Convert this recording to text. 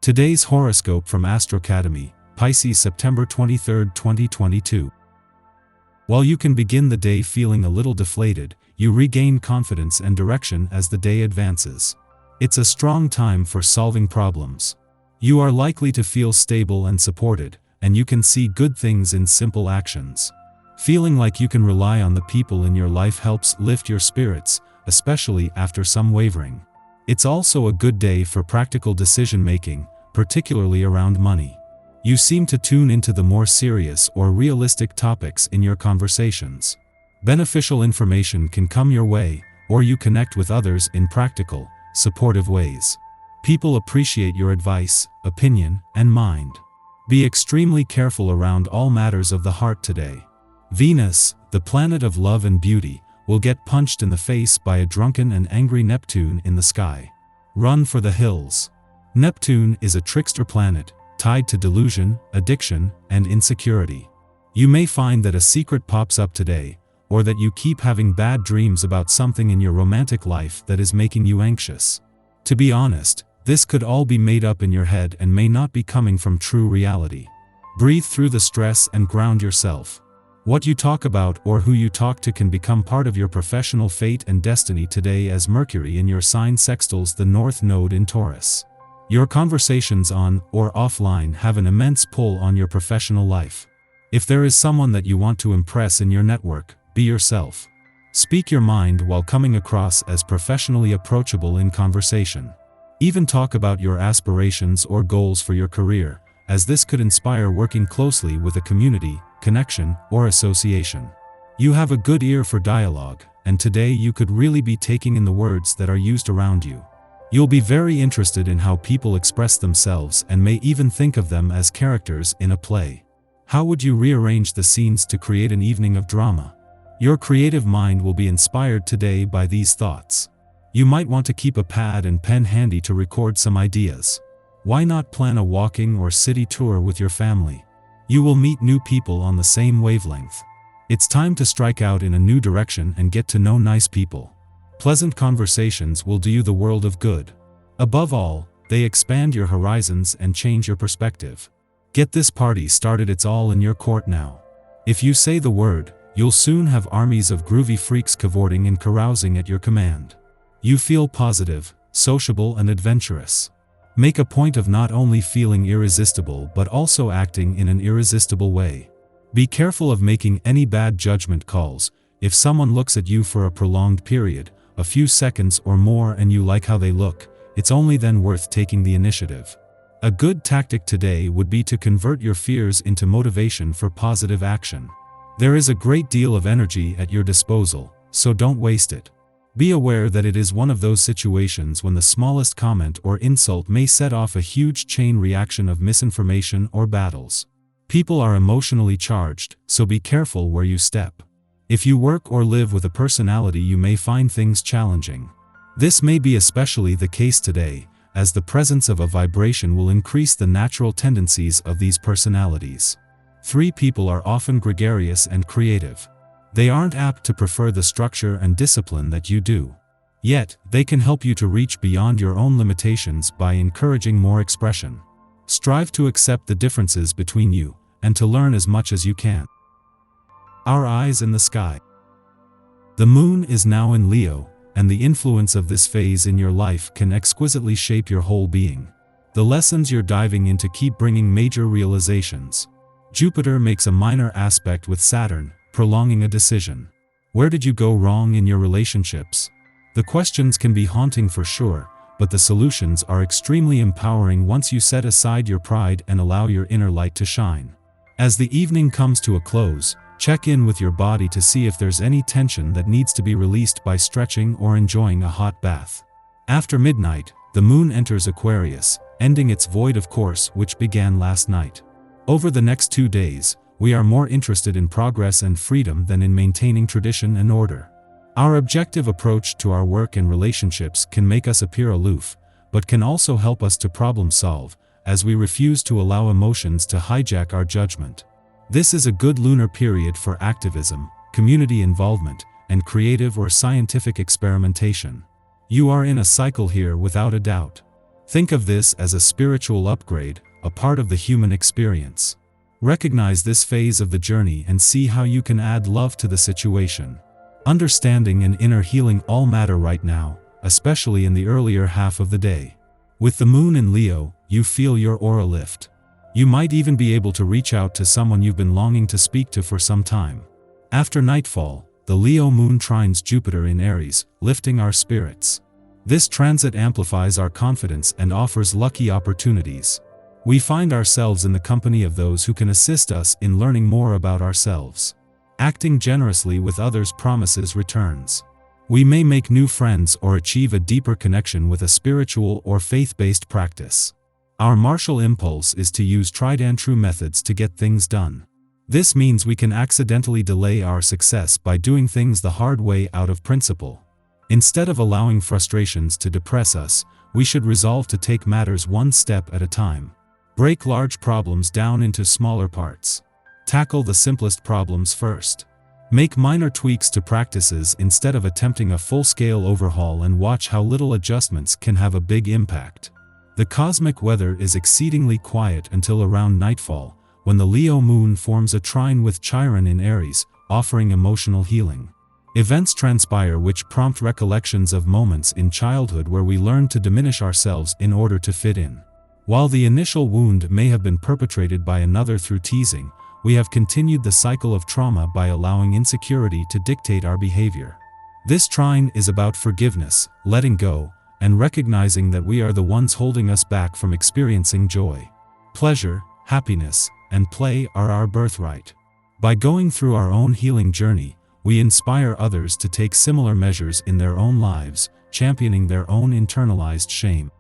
Today's horoscope from Astrocademy, Pisces September 23, 2022. While you can begin the day feeling a little deflated, you regain confidence and direction as the day advances. It's a strong time for solving problems. You are likely to feel stable and supported, and you can see good things in simple actions. Feeling like you can rely on the people in your life helps lift your spirits, especially after some wavering. It's also a good day for practical decision-making, particularly around money. You seem to tune into the more serious or realistic topics in your conversations. Beneficial information can come your way, or you connect with others in practical, supportive ways. People appreciate your advice, opinion, and mind. Be extremely careful around all matters of the heart today. Venus, the planet of love and beauty, will get punched in the face by a drunken and angry Neptune in the sky. Run for the hills. Neptune is a trickster planet, tied to delusion, addiction, and insecurity. You may find that a secret pops up today, or that you keep having bad dreams about something in your romantic life that is making you anxious. To be honest, this could all be made up in your head and may not be coming from true reality. Breathe through the stress and ground yourself. What you talk about or who you talk to can become part of your professional fate and destiny today as Mercury in your sign sextiles the North Node in Taurus. Your conversations on or offline have an immense pull on your professional life. If there is someone that you want to impress in your network, be yourself. Speak your mind while coming across as professionally approachable in conversation. Even talk about your aspirations or goals for your career, as this could inspire working closely with a community, connection, or association. You have a good ear for dialogue, and today you could really be taking in the words that are used around you. You'll be very interested in how people express themselves and may even think of them as characters in a play. How would you rearrange the scenes to create an evening of drama? Your creative mind will be inspired today by these thoughts. You might want to keep a pad and pen handy to record some ideas. Why not plan a walking or city tour with your family? You will meet new people on the same wavelength. It's time to strike out in a new direction and get to know nice people. Pleasant conversations will do you the world of good. Above all, they expand your horizons and change your perspective. Get this party started, it's all in your court now. If you say the word, you'll soon have armies of groovy freaks cavorting and carousing at your command. You feel positive, sociable, and adventurous. Make a point of not only feeling irresistible but also acting in an irresistible way. Be careful of making any bad judgment calls. If someone looks at you for a prolonged period, a few seconds or more, and you like how they look, it's only then worth taking the initiative. A good tactic today would be to convert your fears into motivation for positive action. There is a great deal of energy at your disposal, so don't waste it. Be aware that it is one of those situations when the smallest comment or insult may set off a huge chain reaction of misinformation or battles. People are emotionally charged, so be careful where you step. If you work or live with a personality, you may find things challenging. This may be especially the case today, as the presence of a vibration will increase the natural tendencies of these personalities. 3 people are often gregarious and creative. They aren't apt to prefer the structure and discipline that you do. Yet, they can help you to reach beyond your own limitations by encouraging more expression. Strive to accept the differences between you, and to learn as much as you can. Our eyes in the sky. The moon is now in Leo, and the influence of this phase in your life can exquisitely shape your whole being. The lessons you're diving into keep bringing major realizations. Jupiter makes a minor aspect with Saturn, prolonging a decision. Where did you go wrong in your relationships? The questions can be haunting for sure, but the solutions are extremely empowering once you set aside your pride and allow your inner light to shine. As the evening comes to a close, check in with your body to see if there's any tension that needs to be released by stretching or enjoying a hot bath. After midnight, the moon enters Aquarius, ending its void of course which began last night. Over the next 2 days, we are more interested in progress and freedom than in maintaining tradition and order. Our objective approach to our work and relationships can make us appear aloof, but can also help us to problem solve, as we refuse to allow emotions to hijack our judgment. This is a good lunar period for activism, community involvement, and creative or scientific experimentation. You are in a cycle here without a doubt. Think of this as a spiritual upgrade, a part of the human experience. Recognize this phase of the journey and see how you can add love to the situation. Understanding and inner healing all matter right now, especially in the earlier half of the day. With the moon in Leo, you feel your aura lift. You might even be able to reach out to someone you've been longing to speak to for some time. After nightfall, the Leo moon trines Jupiter in Aries, lifting our spirits. This transit amplifies our confidence and offers lucky opportunities. We find ourselves in the company of those who can assist us in learning more about ourselves. Acting generously with others promises returns. We may make new friends or achieve a deeper connection with a spiritual or faith-based practice. Our martial impulse is to use tried-and-true methods to get things done. This means we can accidentally delay our success by doing things the hard way out of principle. Instead of allowing frustrations to depress us, we should resolve to take matters one step at a time. Break large problems down into smaller parts. Tackle the simplest problems first. Make minor tweaks to practices instead of attempting a full-scale overhaul, and watch how little adjustments can have a big impact. The cosmic weather is exceedingly quiet until around nightfall, when the Leo moon forms a trine with Chiron in Aries, offering emotional healing. Events transpire which prompt recollections of moments in childhood where we learned to diminish ourselves in order to fit in. While the initial wound may have been perpetrated by another through teasing, we have continued the cycle of trauma by allowing insecurity to dictate our behavior. This trine is about forgiveness, letting go, and recognizing that we are the ones holding us back from experiencing joy. Pleasure, happiness, and play are our birthright. By going through our own healing journey, we inspire others to take similar measures in their own lives, championing their own internalized shame.